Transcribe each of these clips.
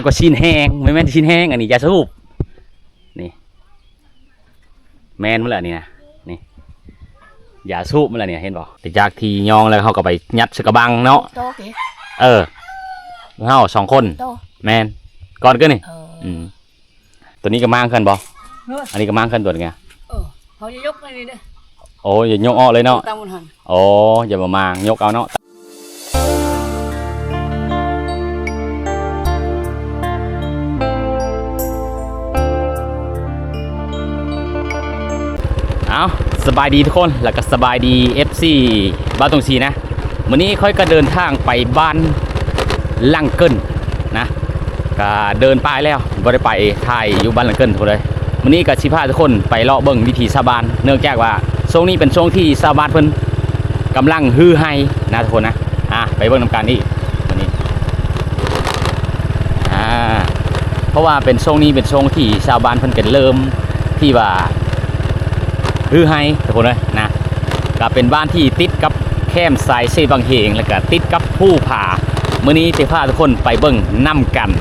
ก็ชิ้นแห้งไม่แม่นชิ้นแห้งอันนี้ยาสูบนี่แม่นเมื่อไหร่นี่นะนี่ยาสูบเมื่อไหร่เนี่ยเห็นบ่แต่จากที่ยองแล้วเขาก็ไปยัดสกบังเนาะเขา2 คนแม่นก่อนก็นี่ตัวนี้ก็มั่งขึ้นบ่อันนี้ก็มั่งขึ้นตัวไงเขาจะยกอะไรนี่โอ้ยยกออกเลยเนาะโอ้อย่ามามั่งยกเอาเนาะเอาสบายดีทุกคนแล้วก็สบายดี FC บ้านตรงสีนะวันนี้ค่อยก็เดินทางไปบ้านลังเกินนะก็เดินไปแล้วบ่ได้ไปถ่ายอยู่บ้านลังเกินทุกเลยวันนี้ก็สิพาทุกคนไปเลาะเบิ่งวิถีชาวบ้านเนื่องจากว่าช่วงนี้เป็นช่วงที่ชาวบ้านเพิ่นกำลังฮือไฮนะทุกคนนะไปเบิ่งนำกันนี่วันนี้เพราะว่าเป็นช่วงนี้เป็นช่วงที่ชาวบ้านเพิ่นกันเริ่มที่ว่าฮือไฮทุกคนเลยนะก็เป็นบ้านที่ติดกับแคมป์ทรายเซบังเฮงแล้วก็ติดกับผู้ผามื้อนี้จะพาทุกคนไปเบิ่งน้ำกัน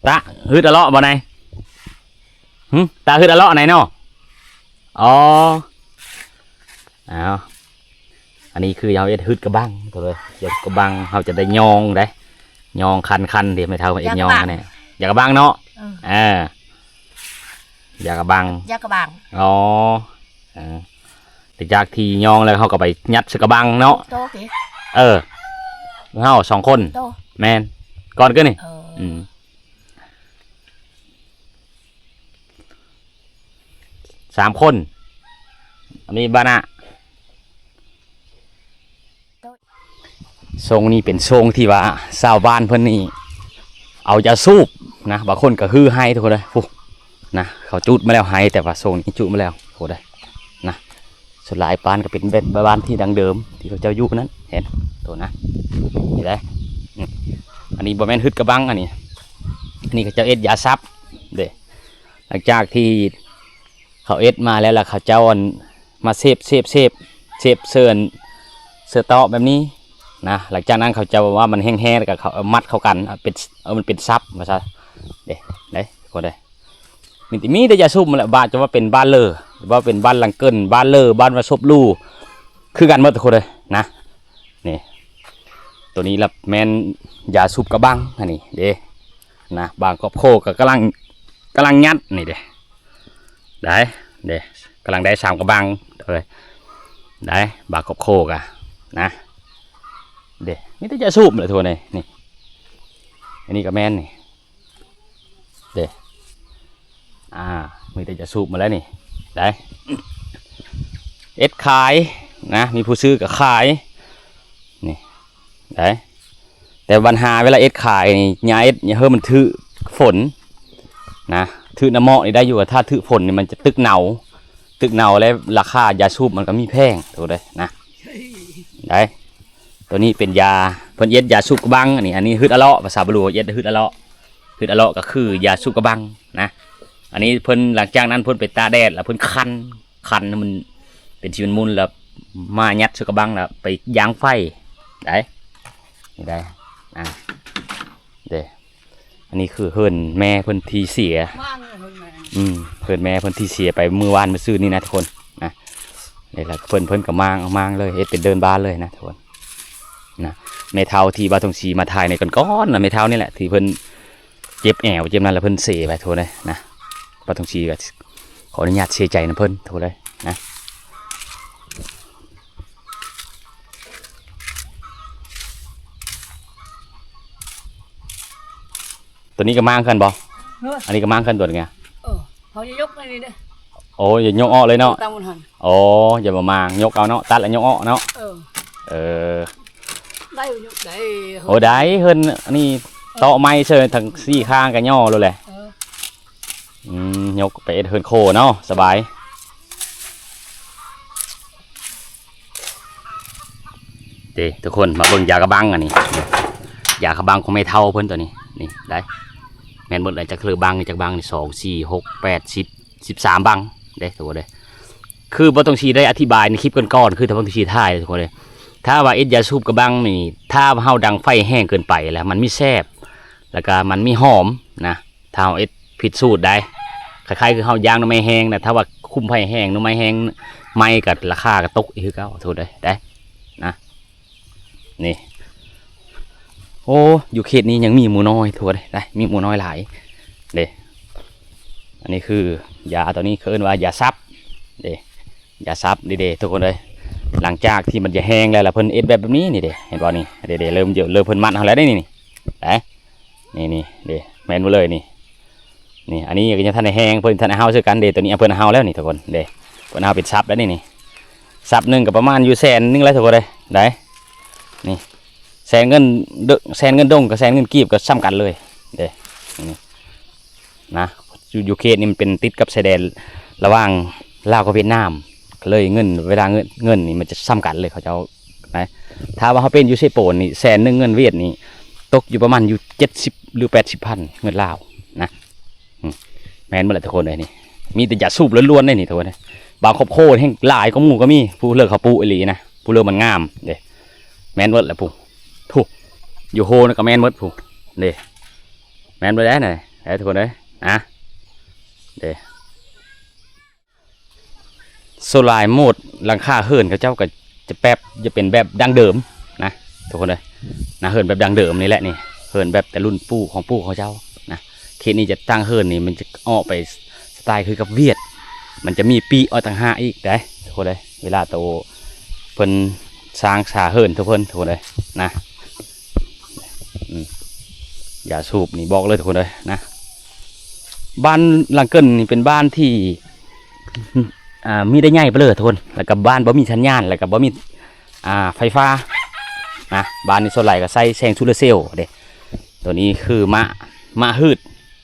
ตาฮึดอะเลาะบ่ไหนตาฮึดอะเลาะไหนเนาะอ๋อเอาอันนี้คือเอาเอ็ดฮึดกระบังตัวเลยเดี๋ยวกระบังเขาจะได้ยองได้ยองคันเดี๋ยวไม่เท่าเอ็ดยองกันเนี่ยอยากกระบังเนาะอยากกระบังอ๋อแต่จากที่ยองแล้วเขาก็ไปยัดสกระบังเนาะเขา2 คนแมนก่อนก็นี่3 คนมีบ้านะทรงนี้เป็นทรงที่ว่าชาวบ้านเพื่อนนี่เอายาสูบนะบางคนก็ฮือให้ทุกคนเลยนะเขาจุดมาแล้วให้แต่ว่าทรงนี้จุดมาแล้วโหได้นะส่วนหลายบ้านก็เป็นบ้านที่ดังเดิมที่เขาเจ้ายุคนั้นเห็นตัวนะนี่ได้อันนี้บอแมนฮึดกระบังอันนี้เขาเจ้าเอ็ดยาซับเด้หลังจากที่เขาเอ็ดมาแล้วล่ะเขาเจ้ามาเซฟเสื้อต่อแบบนี้นะหลังจากนั้นเขาจะว่ามันแห้งๆกับเขามัดเข้ากันมันเป็นซับมาซะเด้คนเด้มีแต่ยาสูบมาแหละบ้านจะว่าเป็นบ้านเลอว่าเป็นบ้านลังเกินบ้านเลอบ้านมาซบลู่คือกันหมดทุกคนเลยนะนี่ตัวนี้ละแมนยาสูบกระบังอันนี้เด้นะบางกอบโคก็กำลังยัดนี่เด้ได้กำลังได้3 กระบังเลยได้บากบโคกะนะนี่จะสูบเลยทัวร์นี่อันนี้ก็แม่นนี่มีแต่จะสูบมาแล้วนี่ได้เอ็ดขายนะมีผู้ซื้อกับขายนี่ได้แต่ปัญหาเวลาเอ็ดขายยาเอ็ดอย่าเพิ่มมันถือฝนนะถือน้ำหมอกนี่ได้อยู่ถ้าถือฝนนี่มันจะตึกเนาแล้วราคายาสูบมันก็มีแพงถูกเลยนะได้ตัวนี้เป็นยาเพิ่นเย็ดยาสูบกระบังอันนี้ฮึดอะเลาะภาษาบาลีเย็ดฮึดอะเลาะก็คือยาสูบกระบังนะอันนี้เพิ่นหลังจากนั้นเพิ่นไปตาแดดแล้วเพิ่นคันมันเป็นชีวิตมุนแล้วมายัดสูบกระบังแล้วไปย่างไฟได้นี่ได้เด้อันนี้คือเฮิรนแม่เพิ่นที่เสียเฮิรนแม่เพิ่นที่เสียไปเมื่อวานเมื่อซื่อนี่นะทุกคนนะนี่แหละเพิ่นกับมางเลยเอ็ดเป็นเดินบ้านเลยนะทุกคน นะเมทัลที่บาทงชีมาถ่ายในก้อนๆนะเมทัลนี่แหละที่เพิ่นเจ็บแอวเจ็บนั่นแล้วเพิ่นเสไปโทษเลยนะบาทงชีก็ขออนุญาตเสียใจนะเพิ่นโทษเลยนะตัวนี้ก็มั่งกันบ่อันนี้ก็มั่งกันตัวไง เขาจะยกนี่เด้อ โอ้อย่ายกอ้อเลยเนาะ ตามมันหัน โอ้อย่ามามางยกเอาเนาะตัดแล้วยกอ้อเนาะเออ ได้ยกได้ โอ้ได้เฮิรนอันนี้โตะไม้เชิญทั้งสี่ข้างกันย่อเลยแหละยกไปเฮิรนโคเนาะสบายเด้ทุกคนมาเบิ่งยากระบังอันนี้ยากระบังของไม่เท่าเพิ่นตัวนี้นี่ได้แม่นหมดเลยจากเครือบังจากบังนี่2 4 6 8 10 13บังเด้ทุกคนเลยคือบางตรงชีได้อธิบายในคลิปก่อนๆคือถ้าบางตรงชีถ่ายทุกคนเลยถ้าว่าเอ็ดยาสูบกระบังนี่ถ้าเฮาดังไฟแห้งเกินไปแล้วมันไม่แซ่บแล้วก็มันไม่หอมนะถ้าเฮาเอ็ดผิดสูตรได้คล้ายๆคือเฮายางน้ำไม่แห้งนะถ้าว่าคุมไฟแห้งน้ำไม่แห้งไม่กับราคาก็ตกอีกคือเก่าทุกคนเลยได้นะนี่โอ้อยู่เขตนี้ยังมีหมูน้อยทุกคนเลยได้มีหมูน้อยหลายเด้อันนี้คือยาตัวนี้เขาเรียกว่ายาซับเด้ยาซับเด้ทุกคนเลยหลังจากที่มันจะแห้งแล้วล่ะเพิ่นเอ็ดแบบนี้นี่เด้เห็นป่ะนี่เด้เริ่มเยอะเริ่มเพิ่นมัดเอาแล้วได้นี่ได้นี่เด้แมนหมดเลยนี่อันนี้ก็ยังท่านในแห้งเพิ่นท่านในเฮาซื้อกันเด้ตัวนี้เพิ่นเฮาแล้วนี่ทุกคนเด้เพิ่นเฮาเป็นซับแล้วนี่ซับหนึ่งกับประมาณอยู่100,000แล้วทุกคนเลยได้นี่แสนเงินดงกับแสนเงินกีบก็ซ้ำกันเลยเด้นี่นะอยู่เขตนี่มันเป็นติดกับชายแดนระหว่างลาวกับเวียดนามเลยเงินเวลาเงินนี่มันจะซ้ำกันเลยเขาจะเอาไหนถ้าว่าเขาเป็นยูเซโปนนี่100,000เงินเวียดนี่ตกอยู่ประมาณอยู่70หรือ80,000เงินลาวนะแมนเมื่อไหร่ทุกคนเลยนี่มีแต่ยาสูบล้วนๆเลยนี่ทุกคนบางครอบโคตรแห่งหลายก็หมู่ก็มีผู้เลิกเขาปูอิลีนะผู้เลิกมันงามเด้แมนเมื่อไหร่ผู้ถูกอยู่โฮนก็แมนเมื่อผู้เด้แมนเมื่อไหร่ไหนทุกคนเลยนะเด้โซลาร์โหมดหลังคาเฮิร์นเขาเจ้าก็จะจะเป็นแบบดั้งเดิมนะทุกคนเลยนะเฮิร์นแบบดั้งเดิมนี่แหละนี่เฮิร์นแบบแต่รุ่นปู่ของปู่เขาเจ้านะเคสนี้จะตั้งเฮิร์นนี่มันจะออกไปสไตล์คือกับเวียดมันจะมีปีอ้อต่างหากอีกได้ทุกคนเลยเวลาโตเพิ่นสร้างสาเฮิร์นทุกคนเลยนะอย่าสูบนี่บอกเลยทุกคนเลยนะบ้านหลังเกินนี่เป็นบ้านที่มีได้ง่ายไปเลยทุกคนแล้วกับบ้านบ่มีสัญญาณแล้วกับบ่มีไฟฟ้านะบ้านนี้ส่วนใหญ่ก็ใส่แสงโซลาร์เซลล์เด้ตัวนี้คือมะฮืด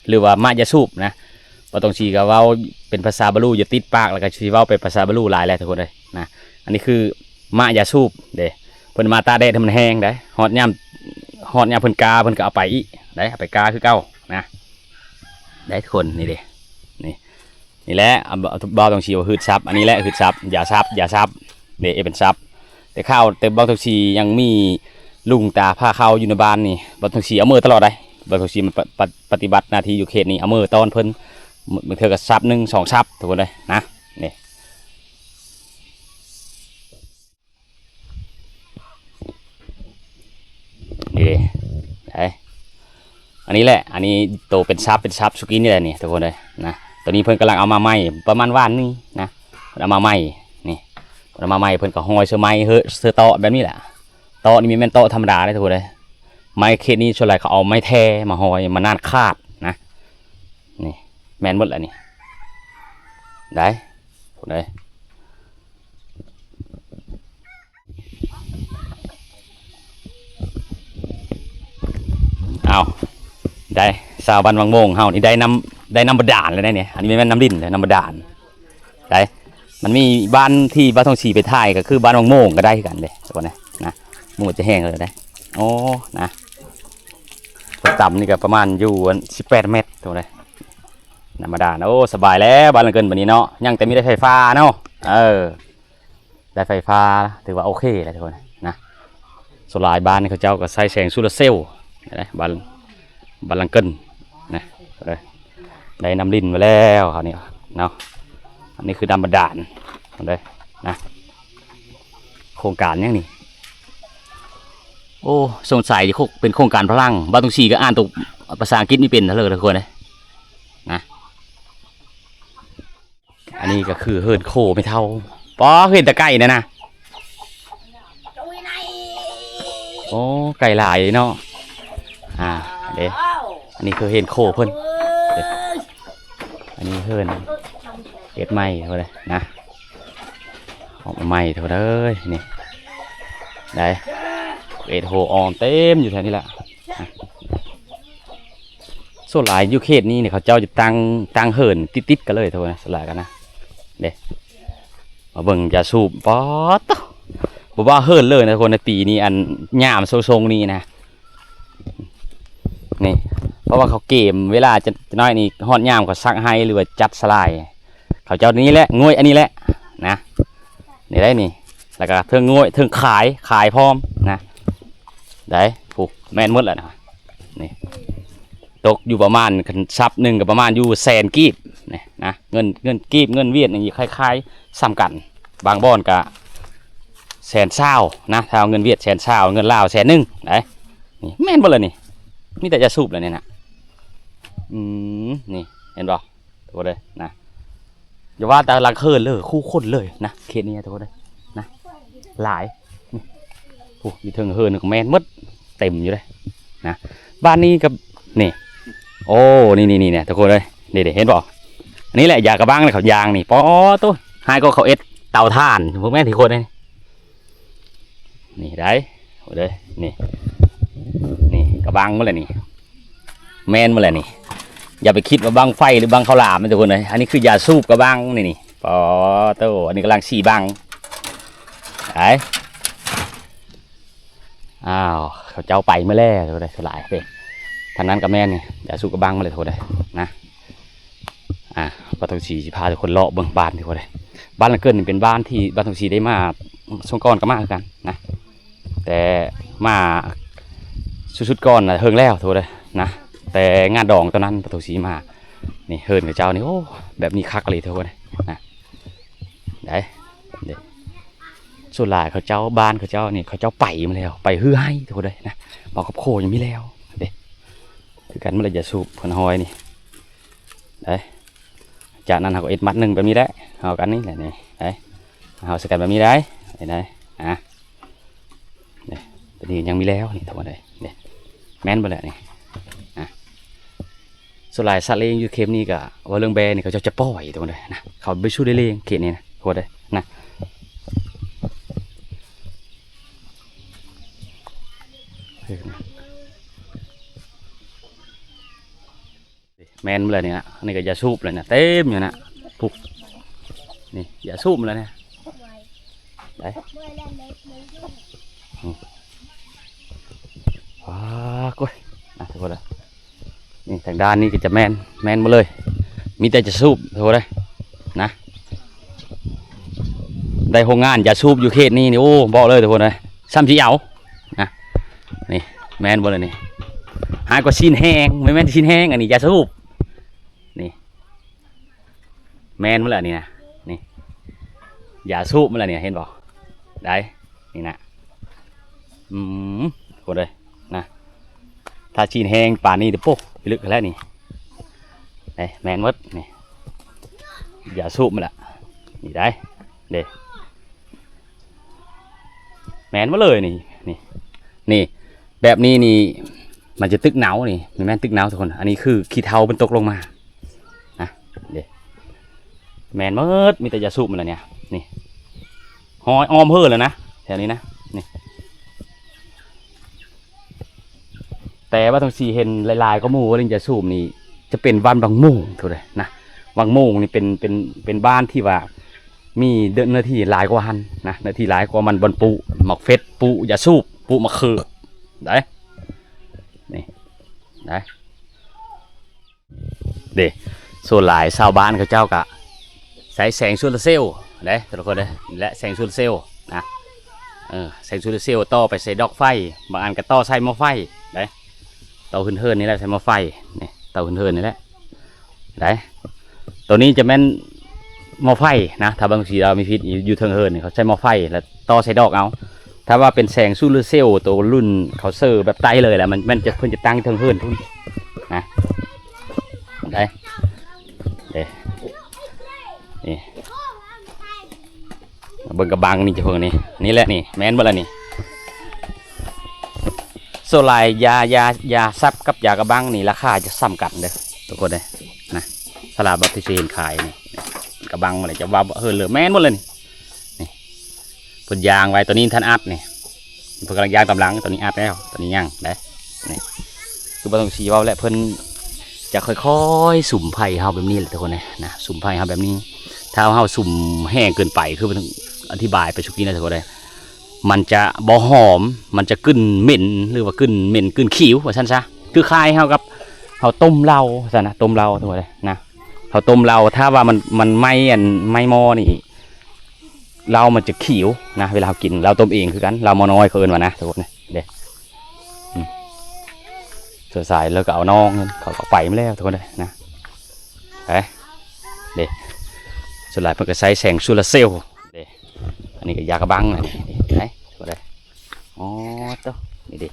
หรือว่ามะยาสูบนะบ่ต้องชี้กับว่าเป็นภาษาบาลูอย่าติดปากแล้วก็ชี้ว่าเป็นภาษาบาลูหลายแล้วทุกคนเลยนะอันนี้คือมะยาสูบเด้เพิ่นมาตาแดดให้มันแห้งได้ฮอดยามเพิ่นกาเพิ่นก็เอาไปอีกได้เอาไปกาคือเก่านะได้ทุกคนนี่เด้นี่แหละบอลตรงชีว่าหืดซับอันนี้แหละหืดซับอย่าซับเดี๋ยวเป็นซับแต่ข้าวแต่บอลตรงชียังมีลุงตาผ้าเข้าอยู่ในบ้านนี่บอลตรงชีเอามือตลอดเลยบอลตรงชีมันปฏิบัติหน้าที่อยู่เขตนี้เอามือตอนเพิ่นมันเท่ากับซับ1 2ซับทุกคนเลยนะนี่อันนี้แหละอันนี้โตเป็นซับสุกี้นี่แหละนี่ทุกคนเลยนะตอนนี้เพิ่นกำลังเอามาใหม่ประมาณวันนี้นะเอามาใหม่นี่เอามาใหม่เพิ่นก็ห้อยเสื้อไม้เสื้อโต๊ะแบบนี้แหละโต๊ะนี่มีแม่นโต๊ะธรรมดาเลยทุกคนเลยไม้เคสนี้ส่วนใหญ่เขาเอาไม้แท้มาห้อยมานานขาดนะนี่แม่นหมดแล้วนี่ได้ทุกคนเลยเอาได้สาวบันวังโมงเฮานี่ได้น้ำบาดาลเลยนะเนี่ยอันนี้ไม่แม่นน้ำดินเลยน้ำบาดาลได้มันมีบ้านที่บ้านทองชีไปถ่ายก็คือบ้านวังโมงก็ได้กันเลยทุกคนนะมูจะแห้งเลยได้โอ้นะต่ำนี่ก็ประมาณอยู่18 เมตรทุกคนน้ำบาดาลโอ้สบายแล้วบ้านหลังเกินแบบนี้เนาะยังแต่มีได้ไฟฟ้าเนาะได้ไฟฟ้าถือว่าโอเคเลยทุกคนนะโซลาร์บ้านเขาเจ้าก็ใช้แสงโซลาร์เซลล์นะบ้านหลังเกินนะได้น้ำลิ้นมาแล้วคราวนี้เนาะอันนี้คือดำบาดาลเลยนะโครงการยังนี่ โอ้สงสัยที่เป็นโครงการพลังบ้านตรงสีก็อ่านตรงภาษาอังกฤษไม่เป็นเลยทุกคนเลยนะอันนี้ก็คือเฮิร์นโคไม่เท่าป้อเห็นแต่ไก่นะโอ้ไก่หลายเนาะเด้อันนี้คือเห็นโคเพิ่นอันนี้เฮิร์นเอ็ดไม้เท่าไรนะออกมาใหม่เท่าเลยนี่ได้เอ็ดโฮออมเต็มอยู่แถวนี้แหละส่วนหลายยูเคสนี้เนี่ยเขาเจ้าจะตั้งเหินติดกันเลยเท่านั้นส่วนหลายกันนะเด้มาเบิ่งจะสูบป๊อดบอกว่าเหินเลยนะคนในปีนี้อันหยามทรงๆนี่นะนี่เพราะว่าเขาเกมเวลาจะน้อยนี่ฮอดหยามเขาซักให้หรือว่าจัดสลายเขาเจ้านี้แหละงวยอันนี้แหละนะนี่ได้นี่แล้วก็เทิงงวยเทิงขายพร้อมนะได้ผูกแม่นหมดแล้วนะนี่ตกอยู่ประมาณซับหนึ่งกับประมาณอยู่100,000 กีบนี่นะเงินกีบเงินเวียดนี่คล้ายๆซ้ำกันบางบ่อนก็120,000นะถ้าเอาเงินเวียด120,000เงินลาว100,000ได้นี่แม่นหมดเลยนี่มีแต่จะสูบเลยเนี่ยนะนี่เห็นป่ะตัวเลยนะอย่าว่าแต่ลังเคินเลยคู่คนเลยนะเขตนี้ตัวเลยนะหลายโอ้ยเทิงเฮินของแม่นมดเต็มอยู่เลยนะบ้านนี้กับนี่โอ้นี่เนี่ยทุกคนเลยเดี๋ยวเห็นป่ะอันนี้แหละยากระบังเลยเขายางนี่ป๊อตัวให้ก็เขาเอ็ดเตาถ่านพวกแม่ที่คนเลยนี่ได้โอ้เลยนี่กระบังเมื่อไรนี่แม่นเมื่อไรนี่อย่าไปคิดว่าบังไฟหรือบังข้าวหลามนะทุกคนเลยอันนี้คือยาสูบกระบังนี่ปอโตอันนี้กำลังสีบังไอ้อ้าวเขาเจ้าไปเมื่อแรกทุกคนเลยสลายไปทางนั้นกับแม่นี่ยาสูบกระบังมาเลยทุกคนเลยนะบ้านทองศรีพาทุกคนเลาะเบิ่งบ้านทุกคนเลยบ้านหลังเกินเป็นบ้านที่บ้านทองศรีได้มาช่วงก่อนก็มาเหมือนกันนะแต่มาสุดๆก่อนนะเฮิงแล้วทุกคนเลยนะแต่งานดองตอนนั้นประตูสีมานี่เฮิร์นกับเจ้านี่โอ้แบบนี้คักเลยทุกคนนะได้ส่วนหลายเขาเจ้าบ้านเขาเจ้านี่เขาเจ้าไปมาแล้วไปฮือให้ทุกคนเลยนะบอกกับโคยังไม่แล้วเด็คือกันเมื่อไรจะสูบคนหอยนี่ได้จากนั้นเขาเอ็ดมัดหนึ่งแบบนี้ได้เอากันนี่แหละนี่ได้เอาสกัดแบบนี้ได้ได้เนี่ยตอนนี้ยังมีแล้วนี่ทุกคนเลยเนี่ยแม่นไปเลยนี่สลายซาเลงยูเคมนี่กะว่าเรื่องแบร์นี่เขาจะปล่อยตรงนี้นะเขาไปช่วยได้เลงเขตนี้นะโคตรเลยนะแมนเลยเนี่ยนะนี่ก็ยาสูบเลยนะเต็มอยู่นะปุ๊บนี่ยาสูบเลยนะได้ว้ากุ้ยนะทุกคนเลยนี่ทางด้านนี้ก็จะแมนมาเลยมีแต่จะสูบโทษเลยนะได้โรงงานจะสูบอยู่เขตนี้นี่โอ้บอกเลยทุกคนเลยซ้ำสีเอานะนี่แมนหมดเลยนี่หากว่าชิ้นแห้งไม่แม่นชิ้นแห้งอันนี้จะสูบนี่แมนหมดเลยนี่นะนี่อย่าสูบหมดเลยเนี่ยเห็นบอกได้นี่นะทุกคนเลยนะถ้าชิ้นแห้งป่านนี้เดี๋ยวปุ๊บไปลึกแล้วนี่แมนมดนี่อย่าสูบมันละนี่ได้เด้แมนมาเลยนี่แบบนี้นี่มันจะตึกหนาวนี่มีแม่นตึกหนาวทุกคนอันนี้คือขี้เถ้ามันตกลงมานะเด้แมนมดมีแต่อย่าสูบมันละเนี่ยนี่หอยออมเฮ่อเลยนะแถวนี้นะนี่แต่ว่าทางสีเห็นลายๆก็มูว่าลิงจะสูบนี่จะเป็นบ้านบางโมงถูกเลยนะบางโมงนี่เป็นบ้านที่ว่ามีเนื้อที่หลายกว่าหันนะเนื้อที่หลายกว่ามันบนปูหมักเฟสปูอย่าสูบปูมะเขือได้นี่ได้เด้ส่วนหลายชาวบ้านเขาเจ้ากะใช้แสงโซลาร์เซลล์ได้ทุกคนเลยและแสงโซลาร์เซลล์นะแสงโซลาร์เซลล์ต่อไปใส่ดอกไฟบางอันก็ต่อใส่หม้อไฟได้เตาเฮิร์นนี่แหละใช้หม้อไฟนี่เตาเฮิร์นนี่แหละได้ตัวนี้จะแม่นหม้อไฟนะถ้าบางทีเรามีพิษอยู่เทิงเฮิร์นเขาใช้หม้อไฟแล้วต่อใส่ดอกเอา ถ้าว่าเป็นแสงซูเลอร์เซลล์ตัวรุ่นเขาเซอร์แบบไต้เลยแหละมันจะเพิ่นจะตั้งเทิงเฮิรนพุ่นนะได้เด้นี่เบิ่งกระบังนี่จะเพิ่งนี่แหละนี่แม่นบ่ล่ะนี่โซไลยาซับกับยากระบังนี่ราคาจะซ้ำกันเด้อทุกคนเลยนะตลาดบัตรเชนขายนี่กระบังมันจะว่าเฮิรนเหลือแม่นหมดเลยนี่เพิ่นยางไว้ตัวนี้ท่านอัดนี่เพิ่นกำลังยางกำลังตัวนี้อัดแล้วตัวนี้ย่างได้นี่คือบ่ต้องชี้ว่าแหละเพิ่นจะค่อยๆสุ่มไผ่เฮาแบบนี้แหละทุกคนเลยนะสุ่มไผ่เฮาแบบนี้ถ้าเฮาสุ่มแห้งเกินไปคือมันอธิบายไปชุกี้นะทุกคนเลยมันจะบ่หอมมันจะกึ้นเหม็นหรือว่ากึ้นเหม็นกึ้นขิวว่าซั่นซะคือคล้ายเฮากับเฮาต้มเหล้าซั่นนะต้มเหล้าทุกคนเลยนะเฮาต้มเหล้าถ้าว่ามันไหม้หม้อนี่เหล้ามันจะขิวนะเวลาเรากินเราต้มเองคือกันเราหม้อน้อยเขาเอิ้นว่านะทุกคนเด้เสือสายแล้วก็เอาน้องเขาก็ไปมาแล้วทุกคนเลยนะเด้ส่วนหลายเพิ่นก็ใช้แสงโซลาร์เซลล์เด้อันนี้ก็ยากระบังนะนี่ทุกคนเลยอ๋อตัวนี่ดิ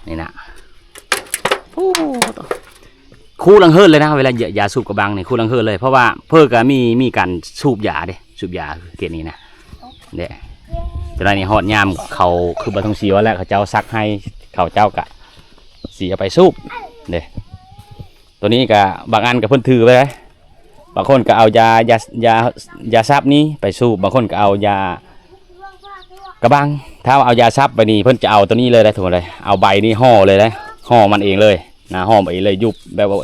นี่นะคู่ลังเฮิรนเลยนะเวลายาสูบกระบังนี่คู่ลังเฮิรนเลยเพราะว่าเพิ่นก็มีการสูบยาเด้สูบยาเกณฑ์นี้นะเด้จะได้นี่ฮอดยามเขาคือบ่ต้องเสียแล้วเขาเจ้าซักให้เขาเจ้ากะสีเอาไปสูบเด้ตัวนี้ก็บางอันก็เพิ่นถือไปเลยบางคนก็เอายาซับนี้ไปสูบบางคนก็เอายากระบังถ้าเอายาซับไปนี่เพิ่นจะเอาตัวนี้เลยได้ถูกเลยเอาใบนี้ห่อเลยนะห่อมันเองเลยนะห่อไปเลยยุบแบบว่า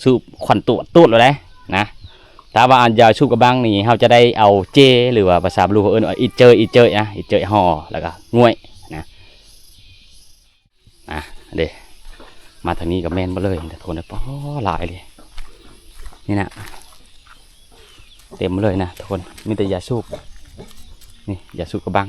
สูบควันตูดเลยนะถ้าว่าอันยาสูบกระบังนี่เขาจะได้เอาเจหรือว่าภาษาบาลีเขาเอิ้นว่าอีเจยนะอีเจยห่อแล้วก็ง่วยนะเด้มาทางนี้กับแม่นมาเลยแต่ทนได้ป้อหลายเลยนี่นะเต็มเลยนะทุกคนมีแต่ยาสูบนี่ยาสูบกระบัง